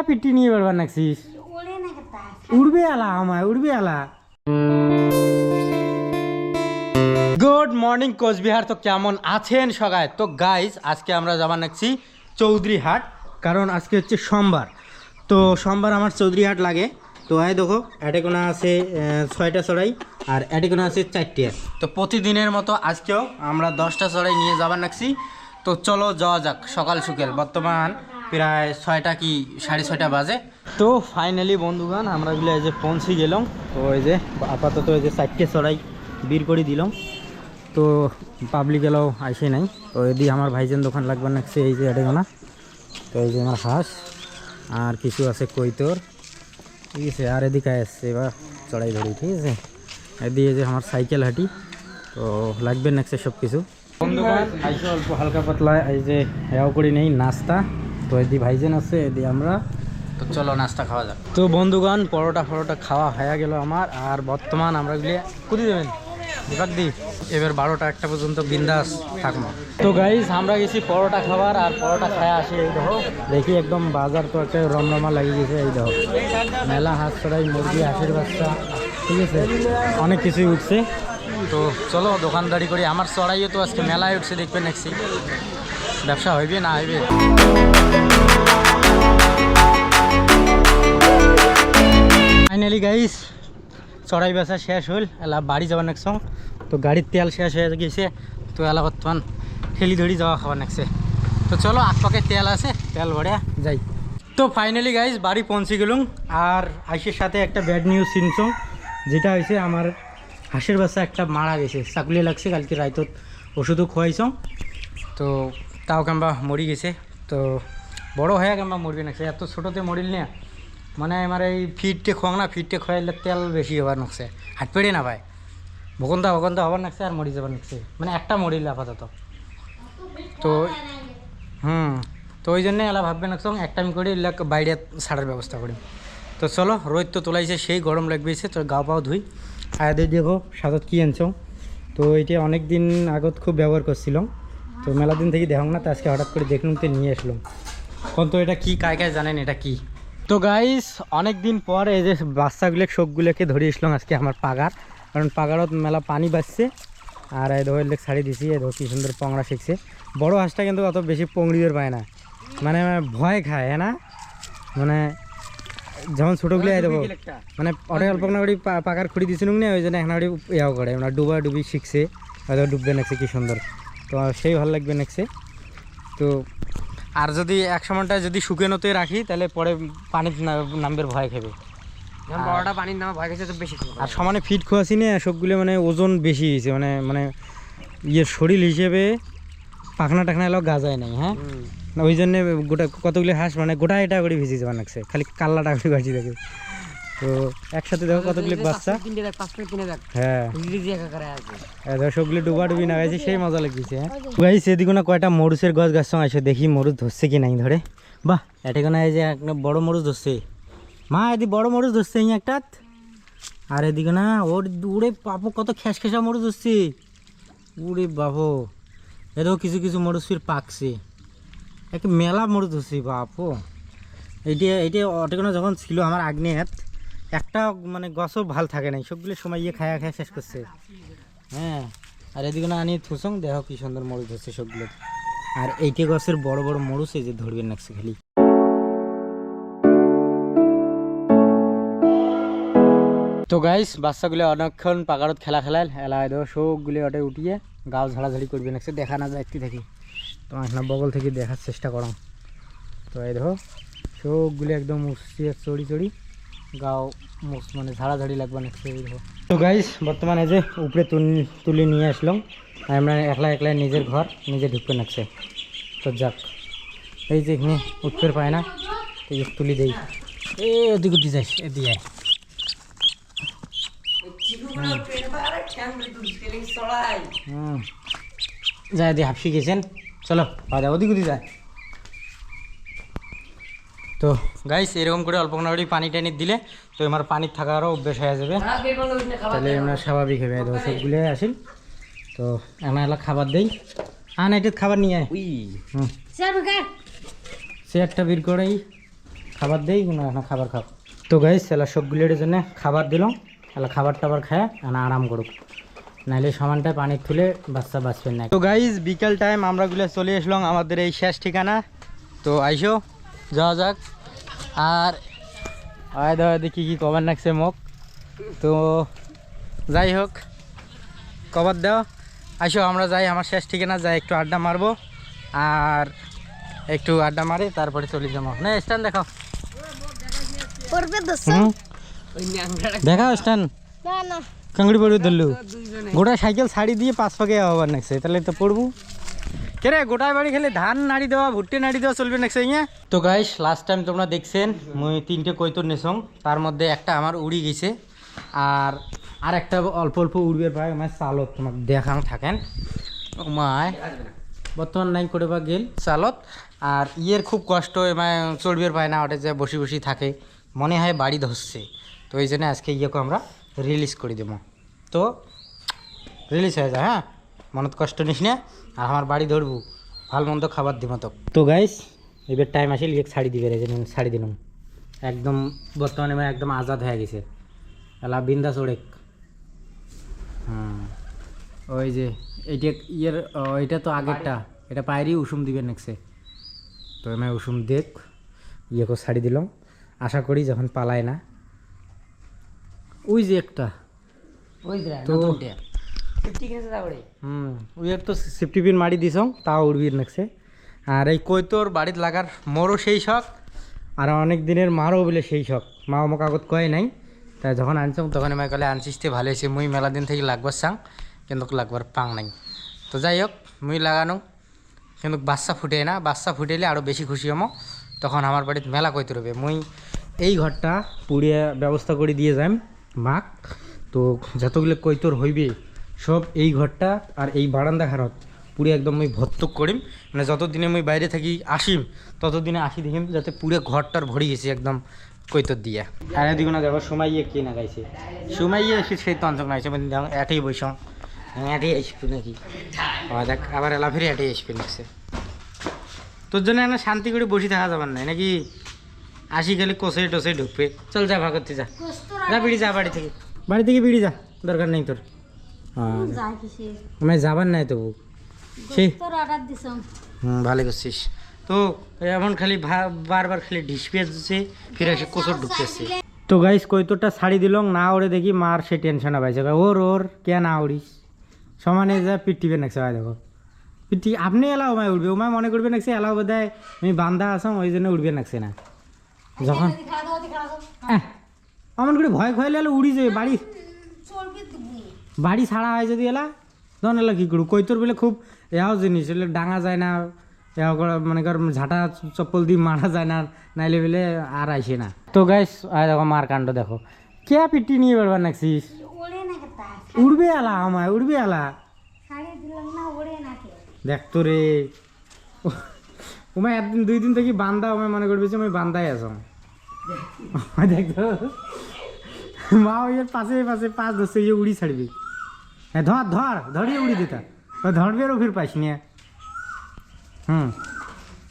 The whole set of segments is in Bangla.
পিটি নিয়ে বেড়বার নাকছিস উড়বে আলা আমায় উড়বে আলা। Good morning Cooch Behar. তো কেমন আছেন সবাই? তো গাইজ আজকে আমরা যাবার নাকছি চৌধুরীহাট, কারণ আজকে হচ্ছে সোমবার। তো সোমবার আমার চৌধুরীহাট লাগে। তো এই দেখো এটেকোনা আছে 6টা চড়াই আর এটেকোনা আছে 4টে। তো প্রতিদিনের মতো আজকেও আমরা 10টা চড়াই নিয়ে যাবার নাকছি। তো চলো যাওয়া যাক। সকাল সকাল বর্তমান প্রায় 6টা কি 6:30 বাজে। তো ফাইনালি বন্ধুগণ আমরা এই যে পৌঁছে গেলাম। তো এই যে আপাতত এই যে 4টে চড়াই বের করে দিলাম। তো পাবলিক এলাও আসে নাই। তো এদিকে আমার ভাইজান দোকান লাগবার নাকছে এই যে এটেকোনা। তো এই যে আমার হাঁস আর কিছু আছে কৈতর, ঠিক আছে। আর এদিকে আসছে এবার চড়াই ধরি, ঠিক আছে। এদিকে যে আমার সাইকেল হাঁটি, তো লাগবে নাকছে সব কিছু। বন্ধুগণ আইসে অল্প হালকা পাতলা এই যে হেয়াও করি নেই নাস্তা। তো এদি ভাইজান আছে এদি আমরা। তো চলো নাস্তা খাওয়া যাক। তো বন্ধুগণ পরোটা খাওয়া হয়ে গেল আমার। আর বর্তমান আমরা গিয়ে কুদি দেবেন দীপক দি এবার 12টা-1টা পর্যন্ত বিন্দাস থাকবো। তো গাইস আমরা গেছি পরোটা খাবার, আর পরোটা খায় আসি। এই দেখো দেখি একদম বাজার তো একটা রমরমা লাগিয়ে গেছে। এই দেখো মেলা হাঁস চড়াই, মুরগি, হাঁসের বাচ্চা, ঠিক আছে, অনেক কিছুই উঠছে। তো চলো দোকানদারি করি। আমার চড়াইও তো আজকে মেলায় উঠছে, দেখবে নেক্সি ব্যবসা হইবে না হইবে। ফাইনালি গাইস চড়াই বেচা শেষ হল, এলা বাড়ি যাবার নেক্সট। তো গাড়ির তেল শেষ হয়ে গেছে। তো এলা বর্তমান ঠেলি ধরি যাওয়া খাওয়া নেক্সে। তো চলো আশপাশে তেল আছে, তেল ভরে যাই। তো ফাইনালি গাইস বাড়ি পৌঁছে গেলুম। আর আইসের সাথে একটা ব্যাড নিউজ শুনছো, যেটা হয়েছে আমার হাঁসের বাচ্চা একটা মারা গেছে, চাকুলি লাগছে। কালকে রাইতত ওষুধও খোয়াইছ, তো তাও কেমবা মরি গেছে। তো বড় হয়ে কেমবা মরবি নাকছে, এত ছোটোতে মরিল না। মানে আমার এই ফিটটে খোয়াং না, ফিটটে খোয়াইলে তেল বেশি হবার নাকছে, হাত পেড়ে না ভাই, ভকন্দা হবার নাকছে আর মরি যাবার নাকছে। মানে একটা মরিল আপাতত। তো তো ওই জন্যে এলা ভাববে নাকছ একটা আমি করি বাইরে ছাড়ার ব্যবস্থা করি। তো চলো রোদ তো তোলাইছে, সেই গরম লাগবেছে। তো গা পাও ধুই। আয়াদের দেখো সাদত কি আনছ। তো এইটা অনেক দিন আগত খুব ব্যবহার করছিলাম, তো মেলা দিন থেকে দেখাম না। তো আজকে হঠাৎ করে দেখলাম, তো নিয়ে আসলাম। কোন তো এটা কি কায় জানেন এটা কি? তো গাইস অনেক দিন পর এই যে বাচ্চাগুলো শোকগুলোকে ধরে আসলাম আজকে আমার পাগার, কারণ পাগারত মেলা পানি বাজছে। আর এই ধর ছাড়ি দিছি, এই ধর কি সুন্দর পংড়া শিখছে। বড় হাঁসটা কিন্তু অত বেশি পংড়িদের পায় না, মানে ভয় খায়, হ্যাঁ না? মানে যেমন ছোটোগুলো দেবো, মানে অনেক অল্প না করে পাকার খুঁড়ি দিয়েছিলাম না, ওই জন্য এখন ইয়াও করে মানে ডুবি শিখছে। হয়তো ডুববে নেকছে কি সুন্দর, তো সেই ভালো লাগবে নেকছে। তো আর যদি এক সময়টা যদি শুকানোতে রাখি তাহলে পরে পানির নামবের ভয় খাবে। বড়টা পানির নামে ভয় খেয়েছে তো বেশি। আর সমানে ফিট খোয়াছি না সবগুলো, মানে ওজন বেশি হয়েছে, মানে মানে ইয়ে শরীর হিসেবে পাখনা টাখনা এলাও গাজায় নাই। হ্যাঁ, ওই জন্যে গোটা কতগুলো হাঁস মানে গোটা এটা করে ভিজে যাওয়া লাগছে, খালি কাল্লাটা করে ভাজি থাকে। তো একসাথে দেখো কতগুলো বাচ্চা। হ্যাঁ দেখো সবগুলো ডুবি না গেছে, সেই মজা লাগছে। হ্যাঁ গাইস এদিকে না কয়টা মরুচের গাছ আসে, দেখি মরুচ ধরছে কি নাই ধরে। বাহ এটাকে না এই যে একটা বড় মরুচ ধরছে, মা এদিকে বড় মরুচ ধরছে এই একটা। আর এদিকে না ওর উড়ে বাপু কত খেসা মরুচ ধরছে, উড়ে বাবু। এদিকেও কিছু কিছু মরুচ ফির পাকছে, একটা মেলা মরুচ ধরছে বাপু। এইটা অটেকোনা যখন ছিল আমার আগ্নেয়াত, একটা মানে গাছও ভাল থাকে নাই, সবগুলো সময় ইয়ে খায়া শেষ করছে। হ্যাঁ আর এদিকে না আনি থুসং, দেখো কি সুন্দর মরুচ ধরছে সবগুলো। আর এইটা গাছের বড় বড় মরুচ এই যে ধরবেন নাকছে খালি। তো গাইস বাচ্চাগুলো অনেকক্ষণ পাকারত খেলায় এলা দেখো সবগুলো ওটা উঠিয়ে গাও ঝাড়াঝাড়ি করবে নাকছে, দেখা না যায় একটি থাকি। তো এখন বগল থেকে দেখার চেষ্টা করো। তো এই দেখো সবগুলো একদম উঠছে চড়ি গাও মানে ঝাড়াঝাড়ি লাগবে নাকছে। এই দেখো। তো গাইস বর্তমানে যে উপরে তুলি নিয়ে আসলাম, আমরা একলা নিজের ঘর নিজে ঢুকতে নাকছে। তো যাক এই যে এখানে উঠতে পায় না, এই যে তুলি দেই। এদিকে উঠতে যাইস, এদিকে যায় দিয়ে হাফসি গেছেন। চলো বাজা ওদিকে যায়। তো গাইস এরকম করে অল্প করে পানি টানি দিলে তো আমার পানির থাকারও অভ্যেস হয়ে যাবে, তাহলে আমরা স্বাভাবিক হবে। সবগুলো আসিল। তো আমরা এলা খাবার দেই। না এটা খাবার নিয়ে আয়, সে একটা বের করেই খাবার দেই না খাবার খাও। তো গাইস এলা সবগুলোর জন্য খাবার দিলাম, এলা খাবার টাবার খায় না আরাম করুক, নাহলে সমানটায় পানি তুলে বাচ্চা বাঁচবেন না। তো গাইস বিকাল টাইম আমরাগুলো চলে আসলাম আমাদের এই শেষ ঠিকানা। তো আইসো যাওয়া যাক। আর আয় দাওয়া দেখি কি কভার নাকছে মুখ। তো যাই হোক কভার দাও, আইসো আমরা যাই আমার শেষ ঠিকানা, যাই একটু আড্ডা মারবো, আর একটু আড্ডা মারে তারপরে চলে যাবো। না স্ট্যান্ড দেখাও, দেখাও স্ট্যান্ড। কাংড়ি পড়বে ধরলু, গোটা সাইকেল ছাড়ি দিয়ে 5 পাকে আবার নাকছে, তাহলে তো পড়বো কে রে? গোটায় বাড়ি খেলে ধান নাড়ি দেওয়া ভুট্টে নাড়ি দেওয়া চলবে নাকছে ইয়া। তো গাইস লাস্ট টাইম তোমরা দেখছেন মুই 3টে কৈতর নেছং, তার মধ্যে একটা আমার উড়ি গেছে, আর একটা অল্প অল্প উড়বে প্রায় আমার চালত তোমাকে দেখানো থাকেন মায় বর্তমান নাই করে বা গেল চালত। আর ইয়ের খুব কষ্ট মানে চড়বের পায় না, ওটা যে বসি বসি থাকে, মনে হয় বাড়ি ধরছে। তো এই জন্য আজকে ইয়েকে আমরা রিলিজ করে দেবো। তো রিলিজ হয়ে যায়, হ্যাঁ মনত কষ্ট নিস না, আর আমার বাড়ি ধরবো, ভাল মন্দ খাবার দিব তো। তো গাইস এবার টাইম আসিল ইয়ে শাড়ি দিবে, শাড়ি দিলাম একদম বর্তমানে মানে একদম আজাদ হয়ে গেছে, এলা বিন্দা চড়েক। ওই যে এইটা ইয়ের এটা তো আগেরটা, এটা পায়েরই উষুম দিবে নেক্সে। তো আমি উষুম দেখ ইয়েকে শাড়ি দিলাম, আশা করি যখন পালায় না। ওই যে একটা তো ওই তো সেফটি পিন মারি দিছ তাও উড়বি নেক্সে। আর এই কৈতর বাড়িতে লাগার মোরও সেই শখ, আর অনেক দিনের মারও বলে সেই শখ, মা আমার কাগজ কয় নাই, তাই যখন আনছাম তখন আমি কলে আনছিস তে ভালো হয়েছে, মুই মেলা দিন থেকে লাগবার চাং কিন্তু লাগবার পাং নাই। তো যাই হোক মুই লাগানো কিন্তু বাচ্চা ফুটে না, বাচ্চা ফুটেলে আরও বেশি খুশি হমো, তখন আমার বাড়িতে মেলা কইতে রবে। মুই এই ঘরটা পুড়িয়ে ব্যবস্থা করে দিয়ে যাম মাক। তো যতগুলো কৈতর হইবে সব এই ঘরটা আর এই বারান্দা ঘরত পুরো একদম মুই ভর্তুক করিম, মানে যতদিনে মুই বাইরে থাকি আসিম ততদিনে আসি দেখিম যাতে পুরো ঘরটার ভরি গেছে একদম কৈতর দিয়া। আর এদিকে না যাবো সুমাইয়ে কে না গাইছে, সুমাইয়ে এসে সেই তো অঞ্চল নাইছে এটাই বৈশম এটাই আসবে নাকি, দেখ আবার এলা ফিরে এটাই আসবে নাকছে। তোর জন্য না শান্তি করে বসে থাকা যাবার নাই নাকি, আসি গেলে কষে টসে ঢুকবে। চল যা ভাগ করতে যা, যা বিড়ি যা বাড়ি থেকে বিড়ি যা, দরকার নেই তোর। আমি যাবার নাই তবু সেই ভালো করছিস। তো এমন খালি বারবার খালি ঢিস পেয়েছে ফিরে এসে কোচর ঢুকতেছে। তো গাইস কৈতরটা ছাড়ি দিল না, ওরে দেখি মার সে টেনশন পাইছে, ওর কে না উড়িস সমানে যা পিটিবে নাকছে। ভাই দেখো পিটি আপনি এলাও ওমায় উঠবে, ওমায় মনে করবে নাকছে এলাও বোধ হয় আমি বান্ধা আসাম ওই জন্য উঠবে নাকছে না। যখন অমন করে ভয় খয়ালে এলো উড়ি যাবে, বাড়ি ছাড়া হয় যদি এলা তখন এলা কী করু। কৈতর বলে খুব এও জিনিস এলে ডাঙা যায় না, এও করে মনে কর ঝাঁটা চপ্পল দিয়ে মারা যায় না, নাইলে বলে আর আইসে না। তো গাইস দেখো মার কাণ্ড দেখো, কে পিটি নিয়ে বেড়বার নাকছিস, উড়বে এলা আমায় উড়বে এলা দেখতো রে। ওমায় একদিন 2 দিন থেকে বান্ধা, আমায় মনে করবে আমি বান্ধাই আসাম দেখতো মা ওই পাশে পাশে পাশ ধরছে ইয়ে উড়ি ছাড়বি, হ্যাঁ ধরিয়ে উড়ি দিতা ধরবে আরও ফির পাইস নিয়ে।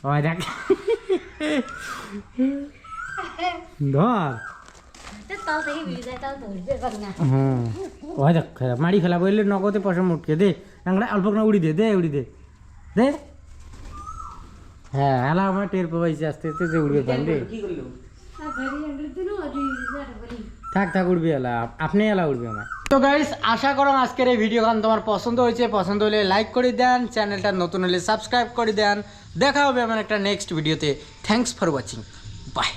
ওই দেখ ধর ওই দেখ মারি ফেলা বললে নগদে পয়সা মুটকে দে, অল্প করে উড়ি দে উড়ি দে দে। হ্যাঁ এলা আমার টের পাইছে আস্তে আস্তে যে উড়বে পান রে, থাক উড়বি এলা, আপনি এলা উড়বি আমার। তো গাইস আশা করো আজকের এই ভিডিও গান তোমার পছন্দ হয়েছে, পছন্দ হলে লাইক করে দেন, চ্যানেলটা নতুন হলে সাবস্ক্রাইব করে দেন। দেখা হবে আমার একটা নেক্সট ভিডিওতে। Thanks for watching, by.